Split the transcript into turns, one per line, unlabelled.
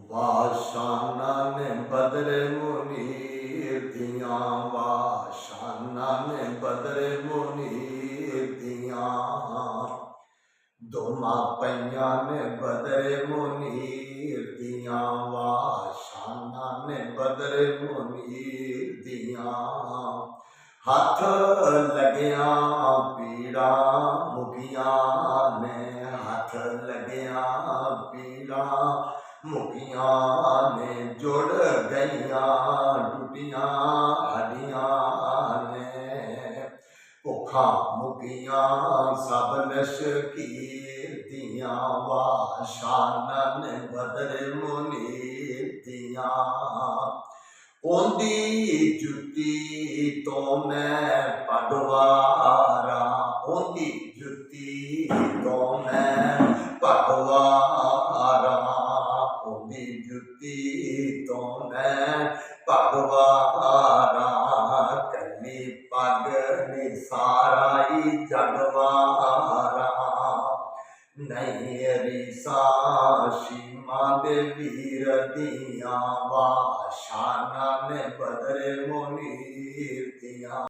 ਵਾਸ਼ਾਨਾ ਨੇ ਬਦਰੇ ਮੁਨੀਰ ਦੀਆਂ, ਵਾਸ਼ਾਨਾ ਨੇ ਬਦਰੇ ਮੁਨੀਰ ਦੀਆਂ, ਦੋਮਾਂ ਪਈਆਂ ਨੇ ਬਦਰੇ ਮੁਨੀਰ ਦੀਆਂ, ਵਾਸ਼ਾਨਾ ਨੇ ਬਦਰੇ ਮੁਨੀਰ ਦੀਆਂ। ਹੱਥ ਲੱਗਿਆ ਪੀੜਾ ਮੁਕੀਆਂ ਨੇ, ਹੱਥ ਲੱਗਿਆ ਪੀੜਾ ਮੁਕੀਆਂ ਨੇ, ਜੁੜ ਗਈਆਂ ਟੁੱਟੀਆਂ ਹੱਡੀਆਂ ਨੇ, ਭੁੱਖਾਂ ਮੁਕੀਆਂ ਸਭ ਲਸ਼ਕੀਰ ਦੀਆਂ, ਵਾਸ਼ਾਨਾ ਨੇ ਬਦਰੇ ਮੁਨੀਰ ਦੀਆਂ। ਉਹਦੀ ਜੁੱਤੀ ਤੋਂ ਮੈਂ ਪਗਵਾਰਾ, ਉਹਦੀ ਜੁੱਤੀ ਤੋਂ ਮੈਂ ਪਗਵਾਰਾ, ਉਹਦੀ ਜੁੱਤੀ ਤੋਂ ਮੈਂ ਪਗਵਾਰਾ, ਕੱਲੀ ਪੱਗ ਨੀ ਸਾਰਾ ਹੀ ਜਗਵਾਰਾ, ਨਹੀਂ ਰੀਸਾਂ ਸ਼ੀਮਾਂ ਦੇ ਵੀਰ ਦੀਆਂ, ਵਾਸ਼ਾਨਾ ਨੇ ਬਦਰੇ ਮੁਨੀਰ ਦੀਆਂ।